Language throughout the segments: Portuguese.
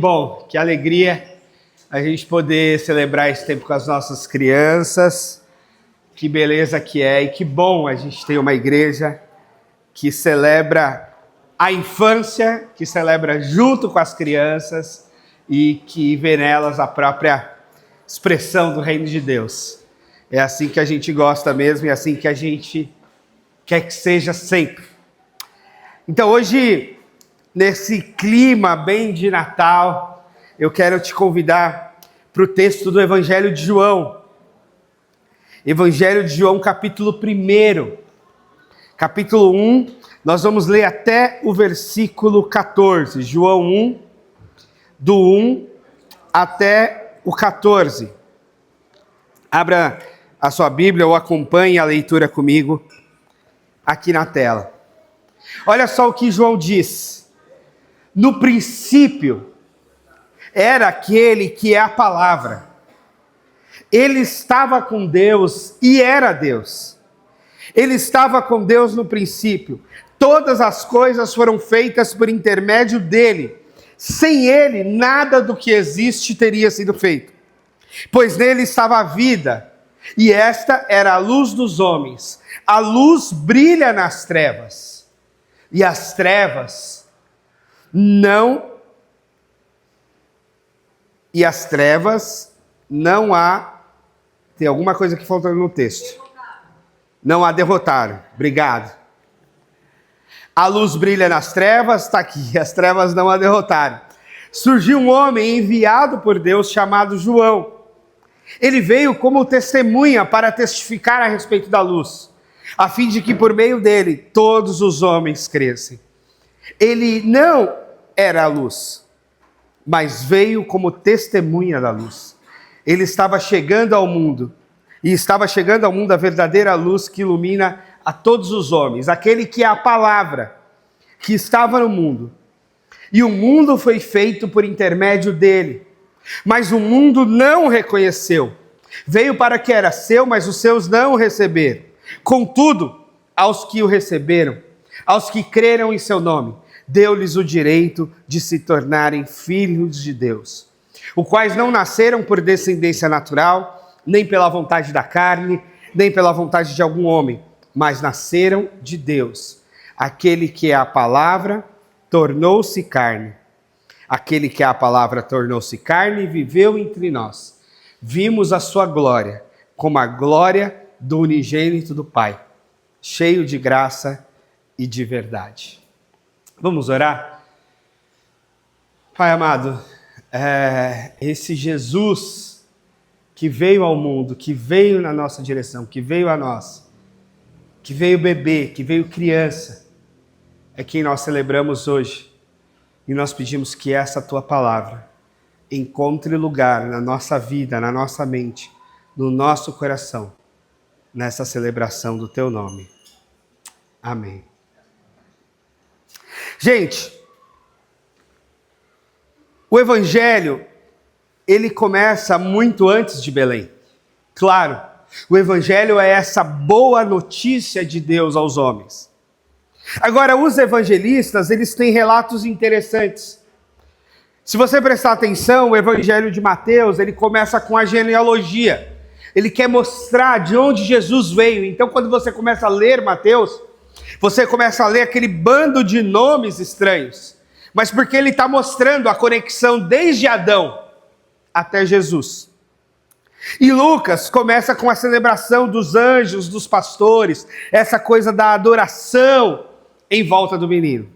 bom, que alegria a gente poder celebrar esse tempo com as nossas crianças. Que beleza que é e que bom a gente ter uma igreja que celebra a infância, que celebra junto com as crianças e que vê nelas a própria expressão do reino de Deus. É assim que a gente gosta mesmo e é assim que a gente quer que seja sempre. Então hoje, nesse clima bem de Natal, eu quero te convidar para o texto do Evangelho de João. Evangelho de João, capítulo 1. Capítulo 1, nós vamos ler até o versículo 14. João 1, do 1 até o 14. Abra a sua Bíblia ou acompanhe a leitura comigo aqui na tela. Olha só o que João diz. No princípio era aquele que é a palavra. Ele estava com Deus e era Deus. Ele estava com Deus no princípio. Todas as coisas foram feitas por intermédio dele. Sem ele, nada do que existe teria sido feito. Pois nele estava a vida, e esta era a luz dos homens. A luz brilha nas trevas, e as trevas não há. Tem alguma coisa que falta no texto. Não a derrotaram. Obrigado. A luz brilha nas trevas, está aqui. As trevas não a derrotaram. Surgiu um homem enviado por Deus chamado João. Ele veio como testemunha para testificar a respeito da luz, a fim de que por meio dele todos os homens crescem. Ele não era a luz, mas veio como testemunha da luz. Ele estava chegando ao mundo, e estava chegando ao mundo a verdadeira luz que ilumina a todos os homens, aquele que é a palavra que estava no mundo. E o mundo foi feito por intermédio dele, mas o mundo não o reconheceu. Veio para que era seu, mas os seus não o receberam. Contudo, aos que o receberam, aos que creram em seu nome, deu-lhes o direito de se tornarem filhos de Deus, os quais não nasceram por descendência natural, nem pela vontade da carne, nem pela vontade de algum homem, mas nasceram de Deus. Aquele que é a palavra tornou-se carne. Aquele que é a palavra tornou-se carne e viveu entre nós. Vimos a sua glória, como a glória do unigênito do Pai, cheio de graça e de verdade. Vamos orar? Pai amado, esse Jesus que veio ao mundo, que veio na nossa direção, que veio a nós, que veio bebê, que veio criança, é quem nós celebramos hoje. E nós pedimos que essa tua palavra encontre lugar na nossa vida, na nossa mente, no nosso coração, nessa celebração do teu nome. Amém. Gente, o Evangelho, ele começa muito antes de Belém. Claro, o Evangelho é essa boa notícia de Deus aos homens. Agora, os evangelistas, eles têm relatos interessantes. Se você prestar atenção, o Evangelho de Mateus, ele começa com a genealogia. Ele quer mostrar de onde Jesus veio. Então, quando você começa a ler Mateus, você começa a ler aquele bando de nomes estranhos. Mas porque ele está mostrando a conexão desde Adão até Jesus. E Lucas começa com a celebração dos anjos, dos pastores, essa coisa da adoração em volta do menino.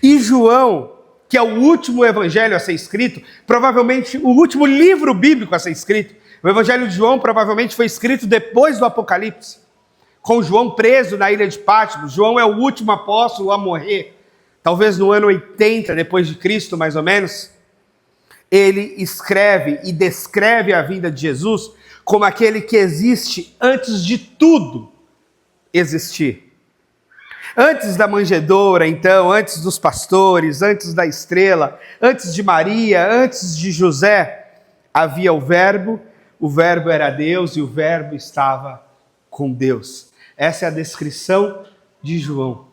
E João, que é o último evangelho a ser escrito, provavelmente o último livro bíblico a ser escrito, o Evangelho de João provavelmente foi escrito depois do Apocalipse, com João preso na ilha de Patmos. João é o último apóstolo a morrer, talvez no ano 80 depois de Cristo, mais ou menos. Ele escreve e descreve a vinda de Jesus como aquele que existe antes de tudo existir. Antes da manjedoura, então, antes dos pastores, antes da estrela, antes de Maria, antes de José, havia o Verbo era Deus e o Verbo estava com Deus. Essa é a descrição de João.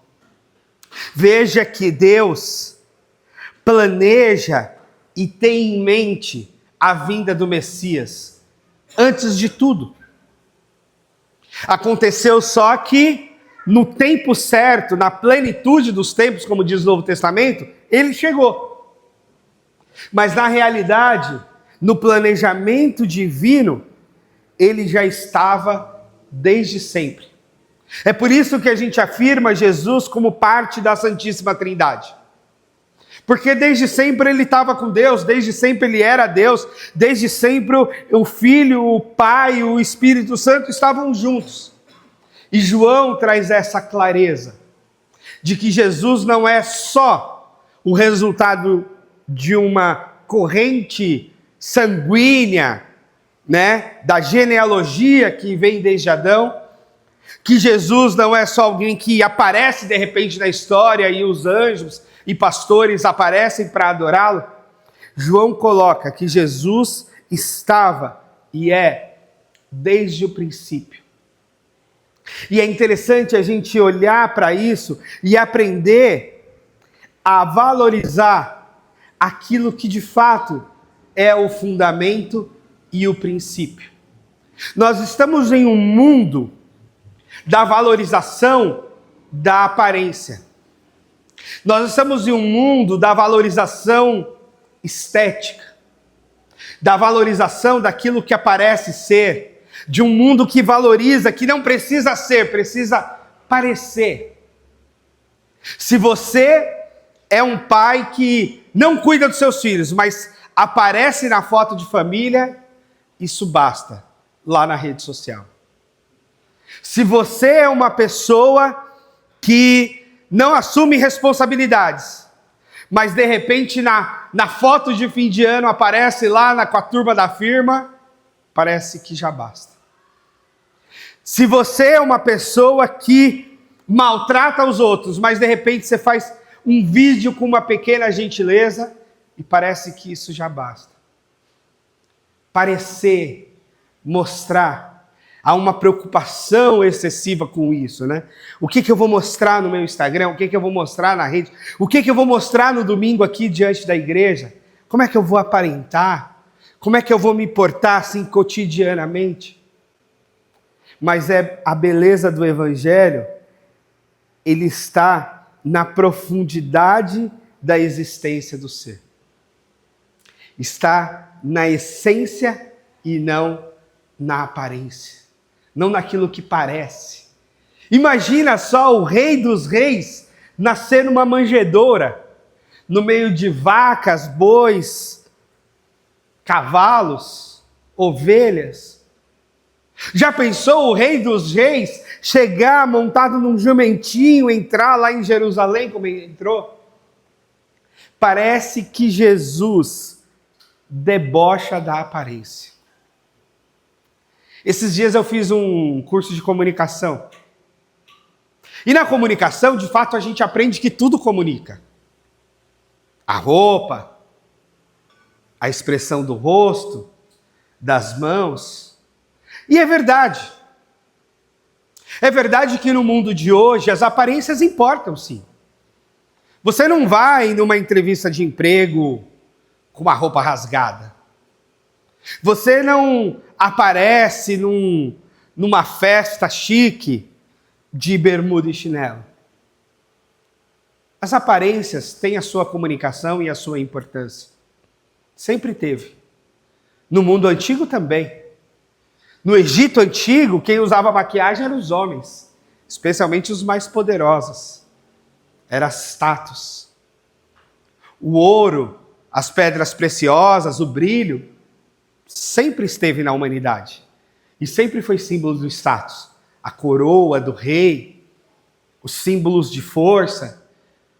Veja que Deus planeja e tem em mente a vinda do Messias, antes de tudo. Aconteceu só que, no tempo certo, na plenitude dos tempos, como diz o Novo Testamento, ele chegou. Mas na realidade, no planejamento divino, ele já estava desde sempre. É por isso que a gente afirma Jesus como parte da Santíssima Trindade. Porque desde sempre ele estava com Deus, desde sempre ele era Deus, desde sempre o Filho, o Pai, o Espírito Santo estavam juntos. E João traz essa clareza de que Jesus não é só o resultado de uma corrente sanguínea, da genealogia que vem desde Adão, que Jesus não é só alguém que aparece de repente na história e os anjos e pastores aparecem para adorá-lo. João coloca que Jesus estava e é desde o princípio. E é interessante a gente olhar para isso e aprender a valorizar aquilo que de fato é o fundamento e o princípio. Nós estamos em um mundo da valorização da aparência. Nós estamos em um mundo da valorização estética, da valorização daquilo que aparece ser, de um mundo que valoriza, que não precisa ser, precisa parecer. Se você é um pai que não cuida dos seus filhos, mas aparece na foto de família, isso basta lá na rede social. Se você é uma pessoa que não assume responsabilidades, mas de repente na foto de fim de ano aparece lá com a turma da firma, parece que já basta. Se você é uma pessoa que maltrata os outros, mas de repente você faz um vídeo com uma pequena gentileza e parece que isso já basta. Parecer, mostrar, há uma preocupação excessiva com isso, O que eu vou mostrar no meu Instagram? O que eu vou mostrar na rede? O que eu vou mostrar no domingo aqui diante da igreja? Como é que eu vou aparentar? Como é que eu vou me portar assim cotidianamente? Mas é a beleza do Evangelho, ele está na profundidade da existência do ser. Está na essência e não na aparência. Não naquilo que parece. Imagina só o Rei dos Reis nascer numa manjedoura, no meio de vacas, bois, cavalos, ovelhas. Já pensou o Rei dos Reis chegar montado num jumentinho, entrar lá em Jerusalém como ele entrou? Parece que Jesus debocha da aparência. Esses dias eu fiz um curso de comunicação. E na comunicação, de fato, a gente aprende que tudo comunica. A roupa, a expressão do rosto, das mãos. E é verdade. É verdade que no mundo de hoje as aparências importam, sim. Você não vai numa entrevista de emprego com uma roupa rasgada. Você não aparece numa festa chique de bermuda e chinelo. As aparências têm a sua comunicação e a sua importância. Sempre teve. No mundo antigo também. No Egito antigo, quem usava maquiagem eram os homens, especialmente os mais poderosos. Era status. O ouro, as pedras preciosas, o brilho, sempre esteve na humanidade. E sempre foi símbolo do status. A coroa do rei, os símbolos de força,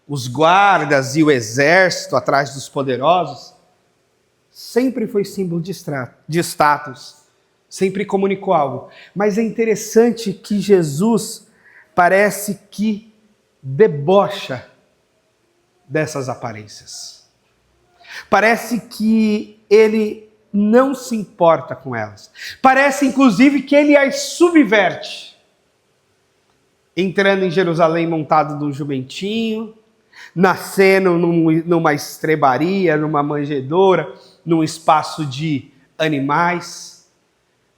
os guardas e o exército atrás dos poderosos, sempre foi símbolo de status. Sempre comunicou algo. Mas é interessante que Jesus parece que debocha dessas aparências. Parece que ele não se importa com elas. Parece, inclusive, que ele as subverte. Entrando em Jerusalém montado num jumentinho, nascendo numa estrebaria, numa manjedoura, num espaço de animais,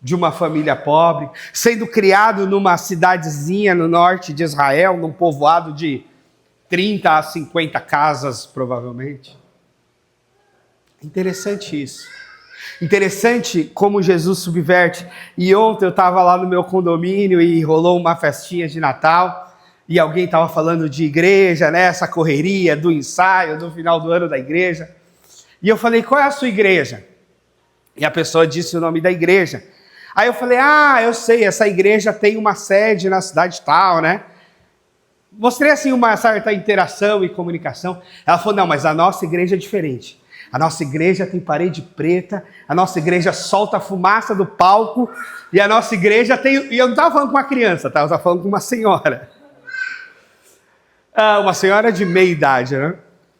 de uma família pobre, sendo criado numa cidadezinha no norte de Israel, num povoado de 30 a 50 casas, provavelmente. Interessante isso. Interessante como Jesus subverte. E ontem eu estava lá no meu condomínio e rolou uma festinha de Natal e alguém estava falando de igreja, né? Essa correria do ensaio, do final do ano da igreja. E eu falei, qual é a sua igreja? E a pessoa disse o nome da igreja. Aí eu falei, eu sei, essa igreja tem uma sede na cidade tal, né? Mostrei assim uma certa interação e comunicação. Ela falou, não, mas a nossa igreja é diferente. A nossa igreja tem parede preta, a nossa igreja solta a fumaça do palco, e a nossa igreja tem... E eu não estava falando com uma criança, tá? Eu estava falando com uma senhora. Uma senhora de meia idade, né?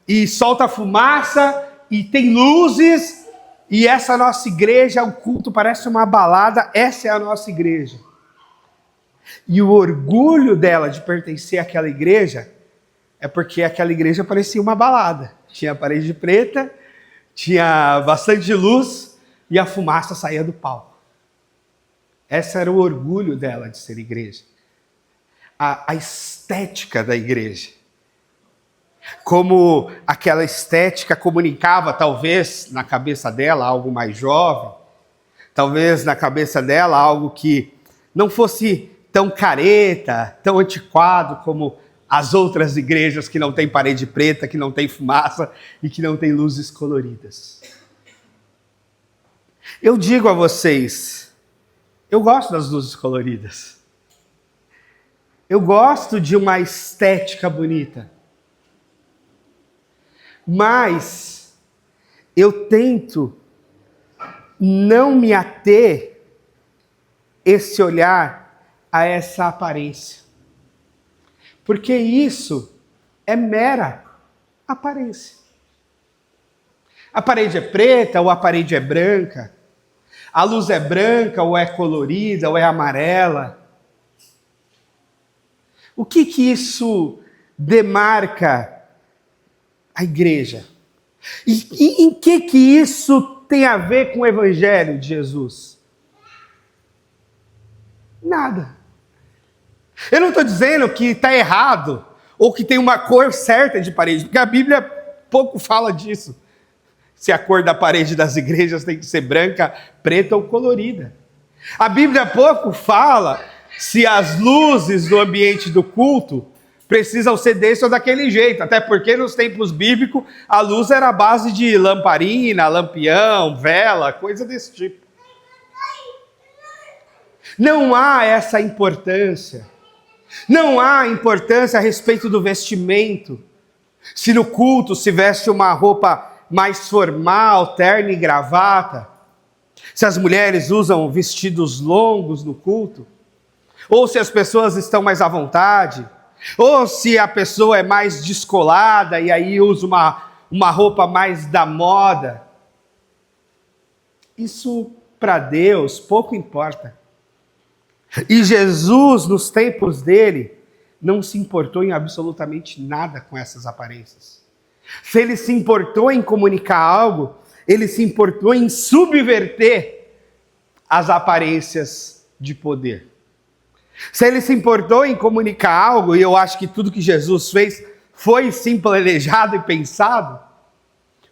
E solta fumaça, e tem luzes, e essa nossa igreja, o culto parece uma balada, essa é a nossa igreja. E o orgulho dela de pertencer àquela igreja é porque aquela igreja parecia uma balada. Tinha parede preta, tinha bastante luz e a fumaça saía do palco. Esse era o orgulho dela de ser igreja. A estética da igreja. Como aquela estética comunicava, talvez, na cabeça dela, algo mais jovem. Talvez na cabeça dela, algo que não fosse tão careta, tão antiquado como as outras igrejas que não tem parede preta, que não tem fumaça e que não tem luzes coloridas. Eu digo a vocês, eu gosto das luzes coloridas. Eu gosto de uma estética bonita. Mas eu tento não me ater esse olhar a essa aparência. Porque isso é mera aparência. A parede é preta ou a parede é branca? A luz é branca ou é colorida ou é amarela? O que isso demarca a igreja? E em que isso tem a ver com o Evangelho de Jesus? Nada. Eu não estou dizendo que está errado ou que tem uma cor certa de parede, porque a Bíblia pouco fala disso. Se a cor da parede das igrejas tem que ser branca, preta ou colorida. A Bíblia pouco fala se as luzes do ambiente do culto precisam ser desse ou daquele jeito, até porque nos tempos bíblicos a luz era a base de lamparina, lampião, vela, coisa desse tipo. Não há essa importância. Não há importância a respeito do vestimento. Se no culto se veste uma roupa mais formal, terno e gravata, se as mulheres usam vestidos longos no culto, ou se as pessoas estão mais à vontade, ou se a pessoa é mais descolada e aí usa uma roupa mais da moda. Isso para Deus pouco importa. E Jesus, nos tempos dele, não se importou em absolutamente nada com essas aparências. Se ele se importou em comunicar algo, ele se importou em subverter as aparências de poder. Se ele se importou em comunicar algo, e eu acho que tudo que Jesus fez foi sim planejado e pensado,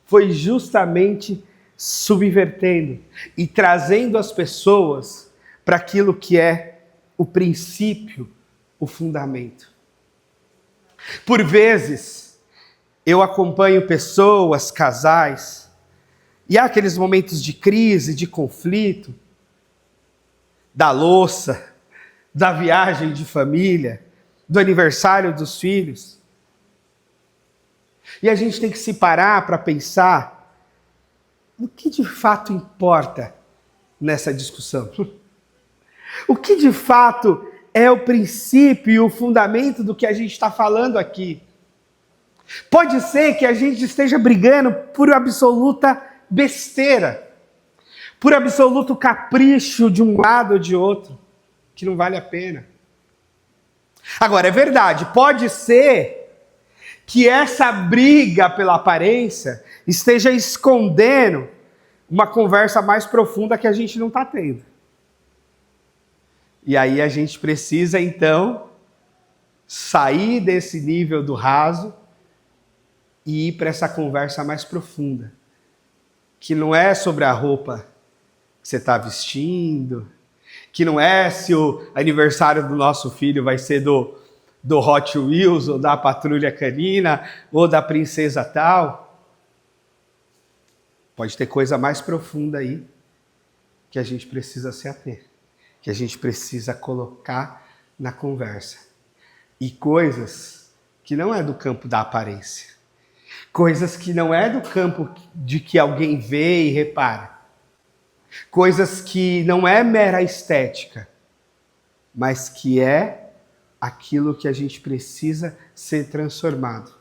foi justamente subvertendo e trazendo as pessoas para aquilo que é o princípio, o fundamento. Por vezes, eu acompanho pessoas, casais, e há aqueles momentos de crise, de conflito, da louça, da viagem de família, do aniversário dos filhos. E a gente tem que se parar para pensar o que de fato importa nessa discussão. O que de fato é o princípio e o fundamento do que a gente está falando aqui. Pode ser que a gente esteja brigando por absoluta besteira, por absoluto capricho de um lado ou de outro, que não vale a pena. Agora, é verdade, pode ser que essa briga pela aparência esteja escondendo uma conversa mais profunda que a gente não está tendo. E aí a gente precisa, então, sair desse nível do raso e ir para essa conversa mais profunda, que não é sobre a roupa que você está vestindo, que não é se o aniversário do nosso filho vai ser do Hot Wheels, ou da Patrulha Canina, ou da princesa tal. Pode ter coisa mais profunda aí que a gente precisa se ater, que a gente precisa colocar na conversa. E coisas que não é do campo da aparência, coisas que não é do campo de que alguém vê e repara, coisas que não é mera estética, mas que é aquilo que a gente precisa ser transformado.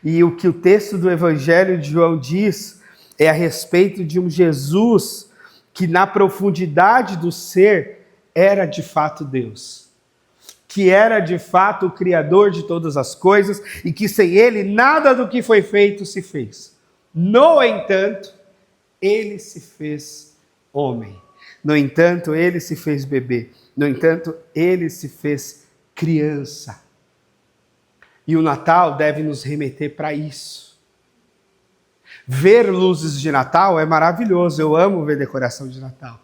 E o que o texto do Evangelho de João diz é a respeito de um Jesus que na profundidade do ser era de fato Deus, que era de fato o Criador de todas as coisas e que sem Ele nada do que foi feito se fez. No entanto, Ele se fez homem. No entanto, Ele se fez bebê. No entanto, Ele se fez criança. E o Natal deve nos remeter para isso. Ver luzes de Natal é maravilhoso. Eu amo ver decoração de Natal.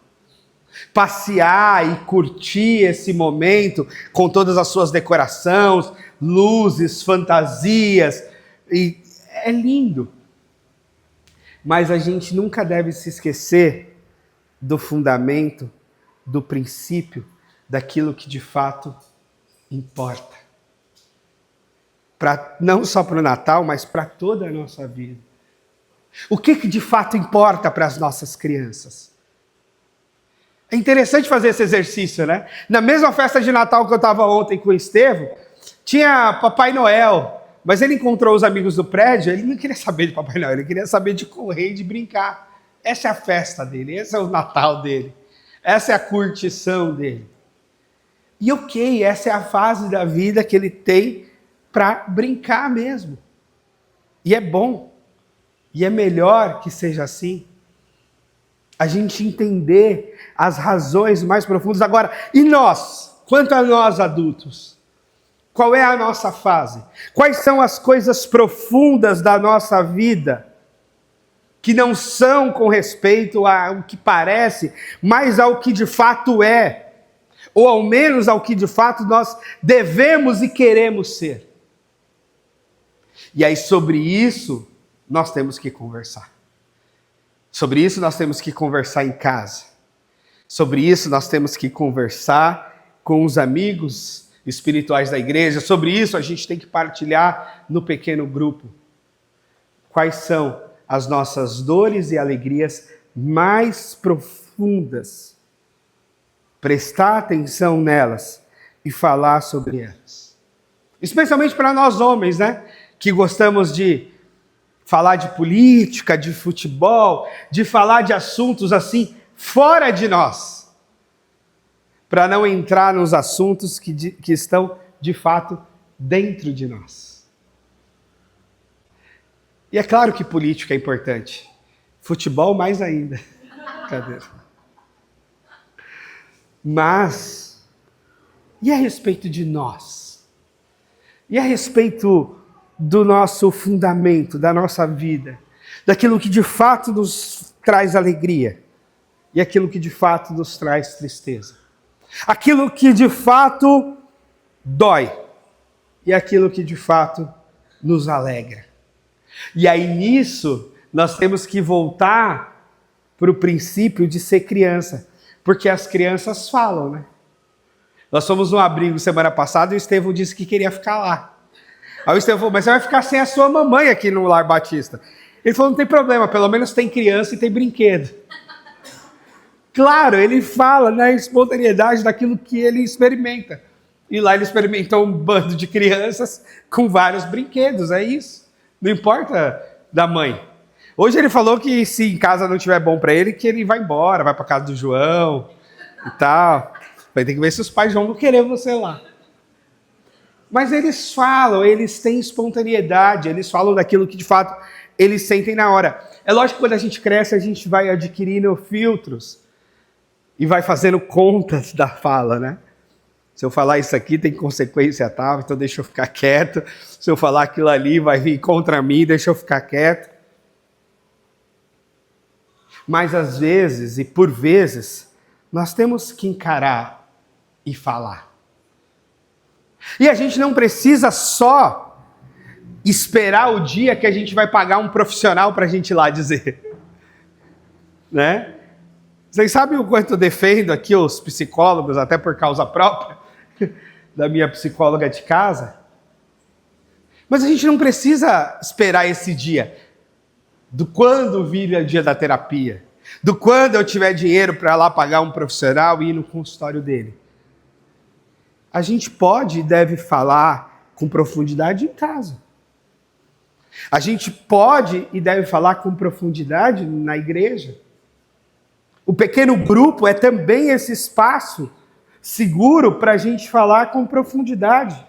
Passear e curtir esse momento com todas as suas decorações, luzes, fantasias. E é lindo. Mas a gente nunca deve se esquecer do fundamento, do princípio, daquilo que de fato importa. Não só para o Natal, mas para toda a nossa vida. O que de fato importa para as nossas crianças? É interessante fazer esse exercício, né? Na mesma festa de Natal que eu estava ontem com o Estevão, tinha Papai Noel, mas ele encontrou os amigos do prédio, ele não queria saber de Papai Noel, ele queria saber de correr e de brincar. Essa é a festa dele, esse é o Natal dele, essa é a curtição dele. E ok, essa é a fase da vida que ele tem para brincar mesmo. E é bom, e é melhor que seja assim. A gente entender as razões mais profundas. Agora, e nós? Quanto a nós adultos? Qual é a nossa fase? Quais são as coisas profundas da nossa vida que não são com respeito ao que parece, mas ao que de fato é? Ou ao menos ao que de fato nós devemos e queremos ser. E aí sobre isso nós temos que conversar. Sobre isso nós temos que conversar em casa. Sobre isso nós temos que conversar com os amigos espirituais da igreja. Sobre isso a gente tem que partilhar no pequeno grupo. Quais são as nossas dores e alegrias mais profundas? Prestar atenção nelas e falar sobre elas. Especialmente para nós homens, né? Que gostamos de falar de política, de futebol, de falar de assuntos assim, fora de nós. Para não entrar nos assuntos que estão, de fato, dentro de nós. E é claro que política é importante. Futebol mais ainda. Cadê? Mas, e a respeito de nós? E a respeito do nosso fundamento, da nossa vida? Daquilo que de fato nos traz alegria e aquilo que de fato nos traz tristeza? Aquilo que de fato dói e aquilo que de fato nos alegra. E aí nisso nós temos que voltar para o princípio de ser criança, porque as crianças falam, né? Nós fomos num abrigo semana passada e o Estevão disse que queria ficar lá. Aí o Estevão falou, mas você vai ficar sem a sua mamãe aqui no Lar Batista. Ele falou, não tem problema, pelo menos tem criança e tem brinquedo. Claro, ele fala na espontaneidade daquilo que ele experimenta. E lá ele experimentou um bando de crianças com vários brinquedos, é isso. Não importa da mãe. Hoje ele falou que se em casa não estiver bom para ele, que ele vai embora, vai para casa do João e tal. Vai ter que ver se os pais vão querer você lá. Mas eles falam, eles têm espontaneidade, eles falam daquilo que de fato eles sentem na hora. É lógico que quando a gente cresce, a gente vai adquirindo filtros e vai fazendo contas da fala, né? Se eu falar isso aqui tem consequência tal, então deixa eu ficar quieto. Se eu falar aquilo ali vai vir contra mim, deixa eu ficar quieto. Mas às vezes, e por vezes, nós temos que encarar e falar. E a gente não precisa só esperar o dia que a gente vai pagar um profissional para a gente ir lá dizer. Né? Vocês sabem o quanto eu defendo aqui os psicólogos, até por causa própria, da minha psicóloga de casa? Mas a gente não precisa esperar esse dia, do quando vira o dia da terapia, do quando eu tiver dinheiro para lá pagar um profissional e ir no consultório dele. A gente pode e deve falar com profundidade em casa. A gente pode e deve falar com profundidade na igreja. O pequeno grupo é também esse espaço seguro para a gente falar com profundidade.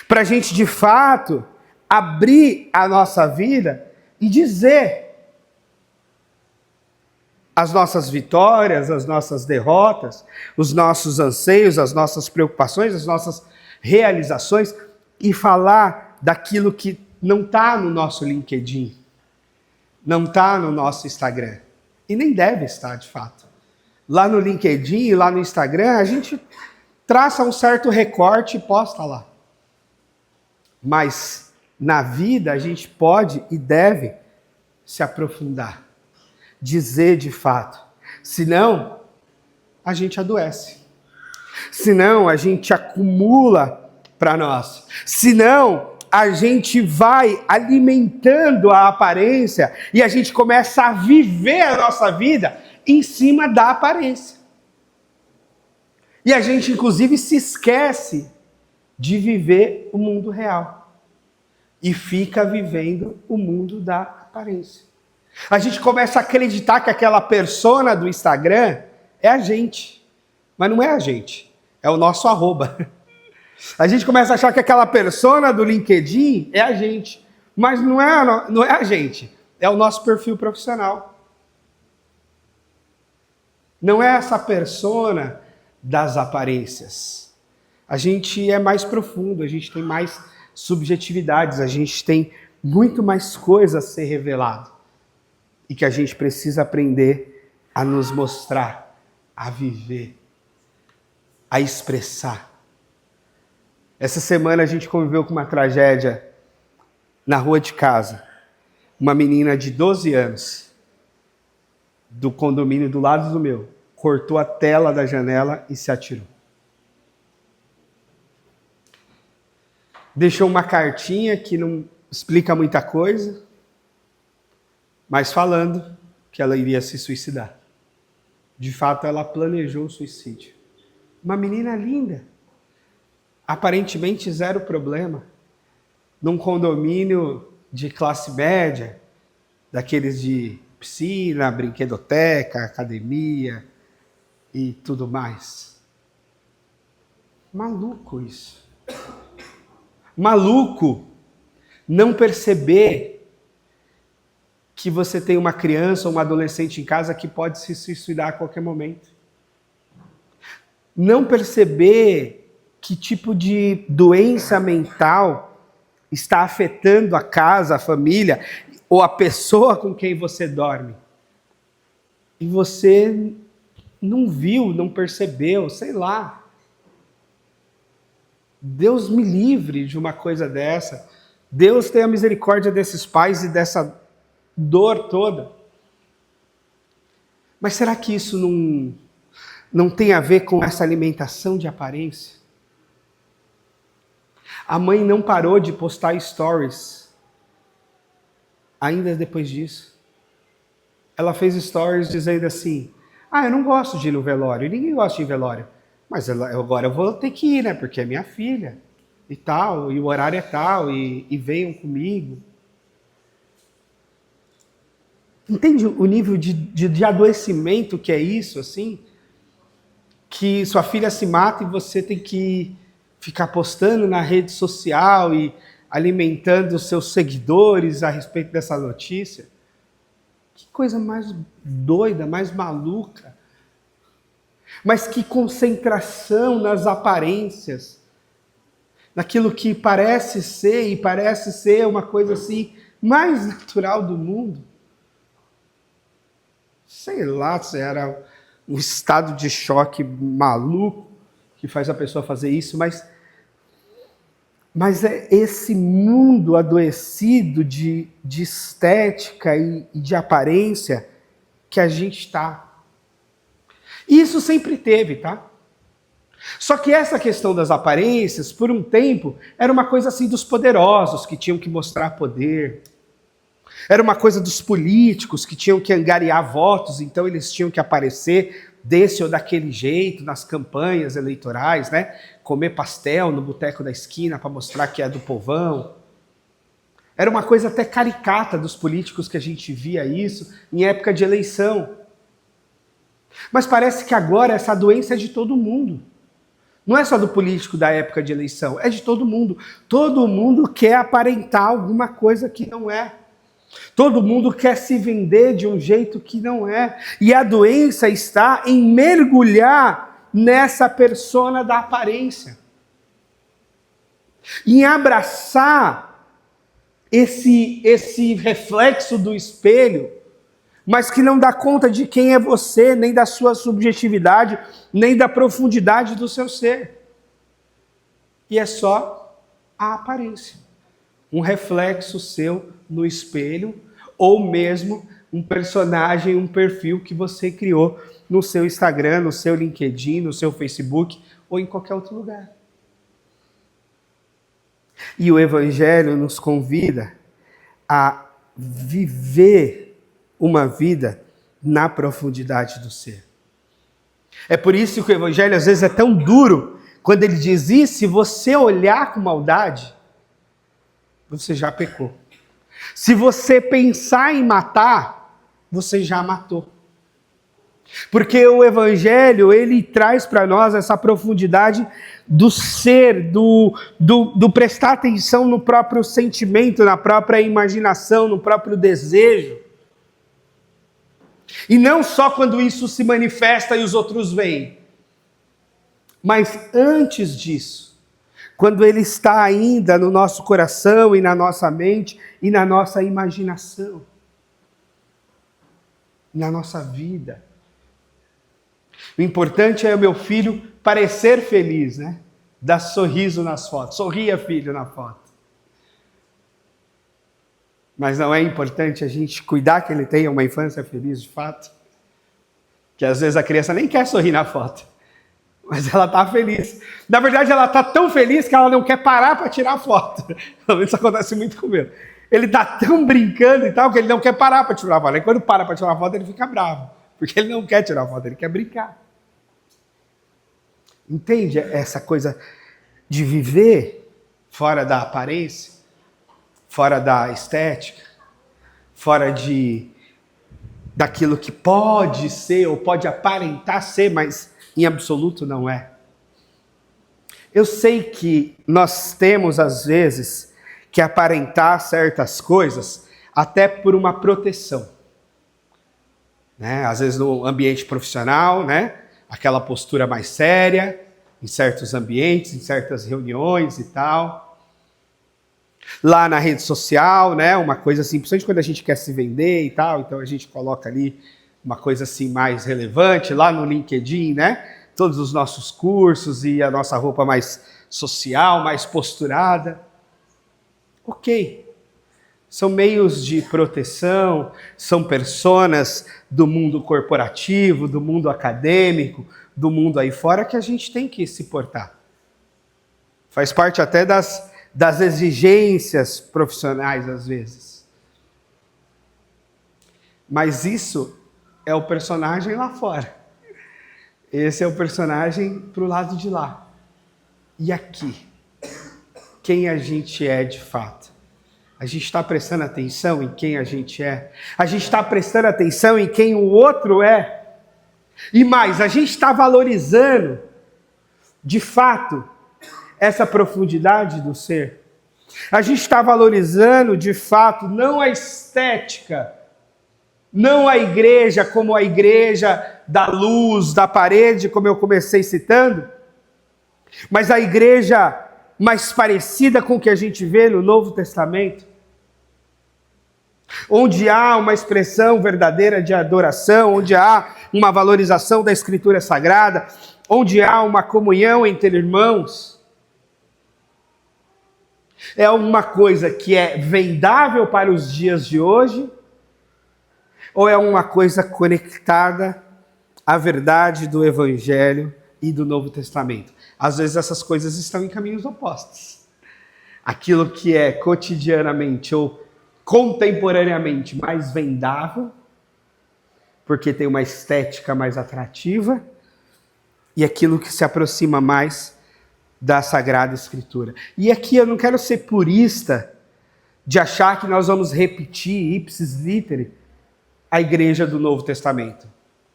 Para a gente, de fato, abrir a nossa vida e dizer as nossas vitórias, as nossas derrotas, os nossos anseios, as nossas preocupações, as nossas realizações e falar daquilo que não está no nosso LinkedIn, não está no nosso Instagram e nem deve estar de fato. Lá no LinkedIn e lá no Instagram a gente traça um certo recorte e posta lá. Mas na vida a gente pode e deve se aprofundar. Dizer de fato. Senão, a gente adoece. Senão, a gente acumula para nós. Senão, a gente vai alimentando a aparência e a gente começa a viver a nossa vida em cima da aparência. E a gente, inclusive, se esquece de viver o mundo real. E fica vivendo o mundo da aparência. A gente começa a acreditar que aquela persona do Instagram é a gente. Mas não é a gente. É o nosso arroba. A gente começa a achar que aquela persona do LinkedIn é a gente. Mas não é a gente. É o nosso perfil profissional. Não é essa persona das aparências. A gente é mais profundo, a gente tem mais subjetividades, a gente tem muito mais coisas a ser revelado. E que a gente precisa aprender a nos mostrar, a viver, a expressar. Essa semana a gente conviveu com uma tragédia na rua de casa. Uma menina de 12 anos, do condomínio do lado do meu, cortou a tela da janela e se atirou. Deixou uma cartinha que não explica muita coisa, mas falando que ela iria se suicidar. De fato, ela planejou o suicídio. Uma menina linda, aparentemente zero problema, num condomínio de classe média, daqueles de piscina, brinquedoteca, academia e tudo mais. Maluco isso. Maluco não perceber que você tem uma criança ou uma adolescente em casa que pode se suicidar a qualquer momento. Não perceber que tipo de doença mental está afetando a casa, a família ou a pessoa com quem você dorme. E você não viu, não percebeu, sei lá. Deus me livre de uma coisa dessa. Deus tenha misericórdia desses pais e dessa dor toda. Mas será que isso não tem a ver com essa alimentação de aparência? A mãe não parou de postar stories ainda depois disso. Ela fez stories dizendo assim: eu não gosto de ir no velório, ninguém gosta de ir no velório. Mas agora eu vou ter que ir, né? Porque é minha filha e tal, e o horário é tal, e venham comigo. Entende o nível de adoecimento que é isso, assim? Que sua filha se mata e você tem que ficar postando na rede social e alimentando os seus seguidores a respeito dessa notícia. Que coisa mais doida, mais maluca. Mas que concentração nas aparências, naquilo que parece ser uma coisa assim mais natural do mundo. Sei lá se era um estado de choque maluco que faz a pessoa fazer isso, mas é esse mundo adoecido de estética e de aparência que a gente está. E isso sempre teve, tá? Só que essa questão das aparências, por um tempo, era uma coisa assim dos poderosos que tinham que mostrar poder. Era uma coisa dos políticos que tinham que angariar votos, então eles tinham que aparecer desse ou daquele jeito nas campanhas eleitorais, né? Comer pastel no boteco da esquina para mostrar que é do povão. Era uma coisa até caricata dos políticos que a gente via isso em época de eleição. Mas parece que agora essa doença é de todo mundo. Não é só do político da época de eleição, é de todo mundo. Todo mundo quer aparentar alguma coisa que não é. Todo mundo quer se vender de um jeito que não é. E a doença está em mergulhar nessa persona da aparência. Em abraçar esse reflexo do espelho, mas que não dá conta de quem é você, nem da sua subjetividade, nem da profundidade do seu ser. E é só a aparência. Um reflexo seu no espelho, ou mesmo um personagem, um perfil que você criou no seu Instagram, no seu LinkedIn, no seu Facebook, ou em qualquer outro lugar. E o Evangelho nos convida a viver uma vida na profundidade do ser. É por isso que o Evangelho às vezes é tão duro, quando ele diz isso: se você olhar com maldade, você já pecou. Se você pensar em matar, você já matou. Porque o Evangelho, ele traz para nós essa profundidade do ser, do prestar atenção no próprio sentimento, na própria imaginação, no próprio desejo. E não só quando isso se manifesta e os outros veem, mas antes disso, quando ele está ainda no nosso coração e na nossa mente e na nossa imaginação, na nossa vida. O importante é o meu filho parecer feliz, né? Dar sorriso nas fotos. Sorria, filho, na foto. Mas não é importante a gente cuidar que ele tenha uma infância feliz de fato? Que às vezes a criança nem quer sorrir na foto, mas ela está feliz. Na verdade, ela está tão feliz que ela não quer parar para tirar a foto. Isso acontece muito com o meu. Ele está tão brincando e tal que ele não quer parar para tirar a foto. E quando para tirar a foto, ele fica bravo, porque ele não quer tirar a foto, ele quer brincar. Entende essa coisa de viver fora da aparência, fora da estética, fora daquilo que pode ser ou pode aparentar ser, mas em absoluto não é. Eu sei que nós temos, às vezes, que aparentar certas coisas até por uma proteção. Né? Às vezes no ambiente profissional, né? Aquela postura mais séria, em certos ambientes, em certas reuniões e tal. Lá na rede social, né? Uma coisa assim, principalmente quando a gente quer se vender e tal, então a gente coloca ali uma coisa assim mais relevante, lá no LinkedIn, né? Todos os nossos cursos e a nossa roupa mais social, mais posturada. Ok. São meios de proteção, são personas do mundo corporativo, do mundo acadêmico, do mundo aí fora que a gente tem que se portar. Faz parte até das exigências profissionais, às vezes. Mas isso é o personagem lá fora. Esse é o personagem para o lado de lá. E aqui? Quem a gente é de fato? A gente está prestando atenção em quem a gente é? A gente está prestando atenção em quem o outro é? E mais, a gente está valorizando, de fato, essa profundidade do ser? A gente está valorizando, de fato, não a estética, não a igreja como a igreja da luz, da parede, como eu comecei citando, mas a igreja mais parecida com o que a gente vê no Novo Testamento, onde há uma expressão verdadeira de adoração, onde há uma valorização da Escritura Sagrada, onde há uma comunhão entre irmãos. É uma coisa que é vendável para os dias de hoje, ou é uma coisa conectada à verdade do Evangelho e do Novo Testamento? Às vezes essas coisas estão em caminhos opostos. Aquilo que é cotidianamente ou contemporaneamente mais vendável, porque tem uma estética mais atrativa, e aquilo que se aproxima mais da Sagrada Escritura. E aqui eu não quero ser purista de achar que nós vamos repetir ipsis literi a igreja do Novo Testamento,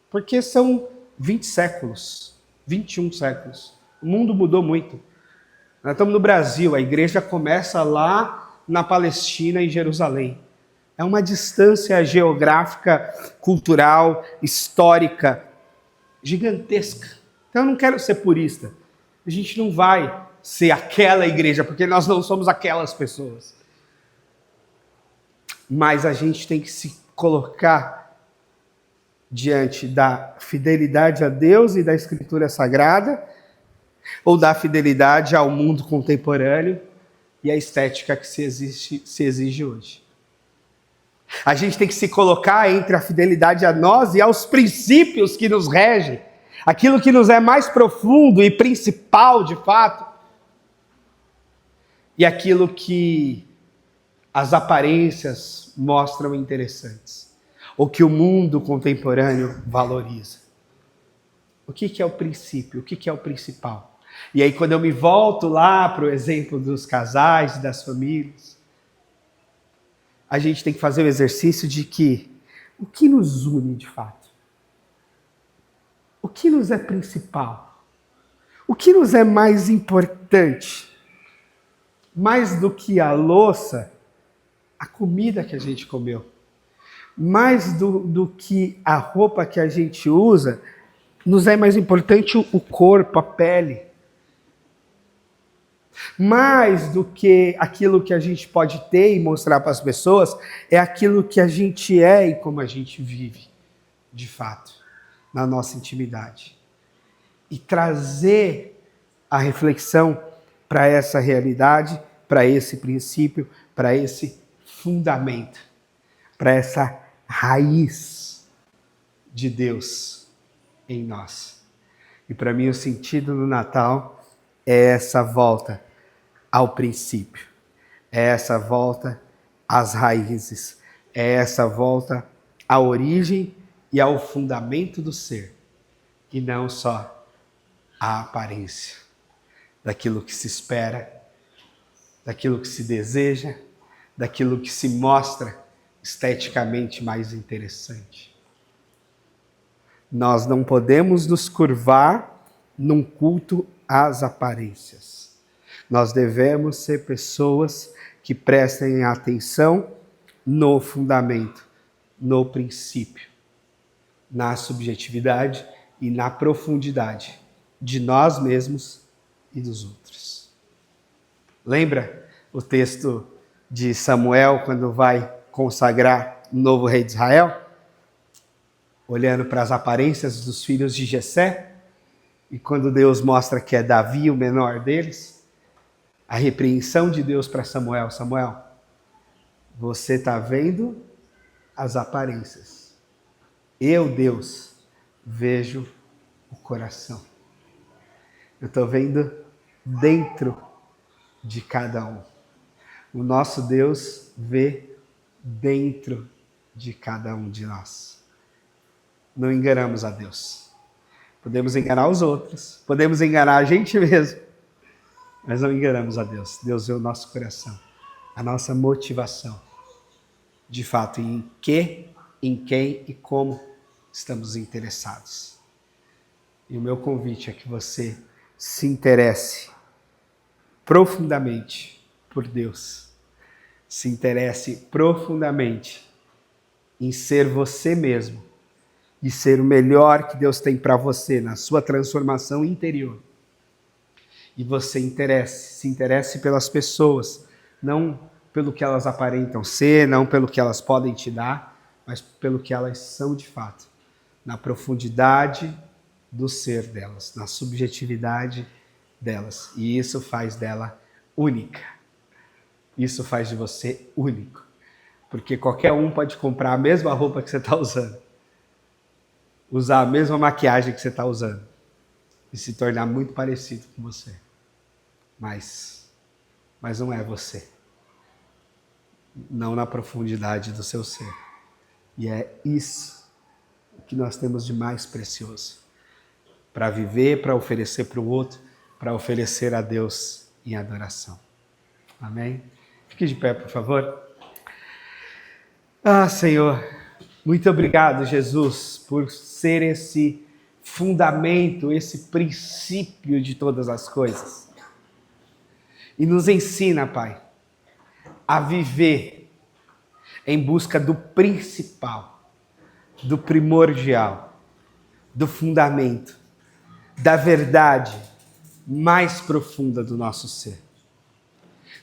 porque são 20 séculos, 21 séculos. O mundo mudou muito. Nós estamos no Brasil, a igreja começa lá na Palestina, em Jerusalém. É uma distância geográfica, cultural, histórica, gigantesca. Então eu não quero ser purista. A gente não vai ser aquela igreja, porque nós não somos aquelas pessoas. Mas a gente tem que se colocar diante da fidelidade a Deus e da Escritura Sagrada, ou da fidelidade ao mundo contemporâneo e à estética que se exige hoje. A gente tem que se colocar entre a fidelidade a nós e aos princípios que nos regem, aquilo que nos é mais profundo e principal de fato, e aquilo que as aparências mostram interessantes, ou que o mundo contemporâneo valoriza. O que é o princípio? O que é o principal? E aí, quando eu me volto lá para o exemplo dos casais e das famílias, a gente tem que fazer o exercício de que o que nos une de fato? O que nos é principal? O que nos é mais importante? Mais do que a louça, a comida que a gente comeu. Mais do que a roupa que a gente usa, nos é mais importante o corpo, a pele. Mais do que aquilo que a gente pode ter e mostrar para as pessoas, é aquilo que a gente é e como a gente vive, de fato, na nossa intimidade. E trazer a reflexão para essa realidade, para esse princípio, para esse fundamento, para essa raiz de Deus em nós. E para mim o sentido do Natal é essa volta ao princípio, é essa volta às raízes, é essa volta à origem e ao fundamento do ser, e não só à aparência, daquilo que se espera, daquilo que se deseja, daquilo que se mostra esteticamente mais interessante. Nós não podemos nos curvar num culto às aparências. Nós devemos ser pessoas que prestem atenção no fundamento, no princípio, na subjetividade e na profundidade de nós mesmos e dos outros. Lembra o texto de Samuel quando vai consagrar o novo rei de Israel? Olhando para as aparências dos filhos de Jessé, e quando Deus mostra que é Davi o menor deles, a repreensão de Deus para Samuel: Samuel, você está vendo as aparências. Eu, Deus, vejo o coração. Eu estou vendo dentro de cada um. O nosso Deus vê dentro de cada um de nós. Não enganamos a Deus. Podemos enganar os outros, podemos enganar a gente mesmo, mas não enganamos a Deus. Deus vê o nosso coração, a nossa motivação, de fato, em quem e como estamos interessados. E o meu convite é que você se interesse profundamente por Deus. Se interesse profundamente em ser você mesmo e ser o melhor que Deus tem para você na sua transformação interior. E você se interesse pelas pessoas, não pelo que elas aparentam ser, não pelo que elas podem te dar, mas pelo que elas são de fato, na profundidade do ser delas, na subjetividade delas. E isso faz dela única. Isso faz de você único. Porque qualquer um pode comprar a mesma roupa que você está usando, usar a mesma maquiagem que você está usando e se tornar muito parecido com você. Mas não é você. Não na profundidade do seu ser. E é isso que nós temos de mais precioso para viver, para oferecer para o outro, para oferecer a Deus em adoração. Amém? Fique de pé, por favor. Ah, Senhor, muito obrigado, Jesus, por ser esse fundamento, esse princípio de todas as coisas. E nos ensina, Pai, a viver em busca do principal, do primordial, do fundamento, da verdade mais profunda do nosso ser.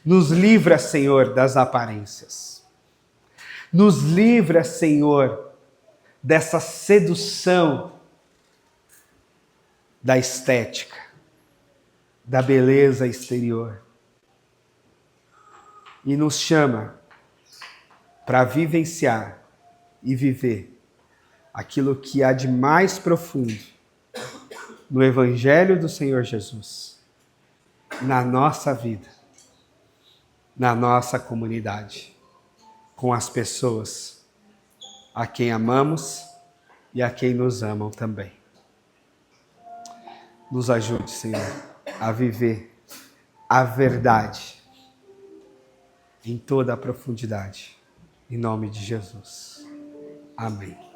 Nos livra, Senhor, das aparências. Nos livra, Senhor, dessa sedução da estética, da beleza exterior. E nos chama para vivenciar e viver aquilo que há de mais profundo no Evangelho do Senhor Jesus, na nossa vida, na nossa comunidade, com as pessoas a quem amamos e a quem nos amam também. Nos ajude, Senhor, a viver a verdade em toda a profundidade. Em nome de Jesus. Amém.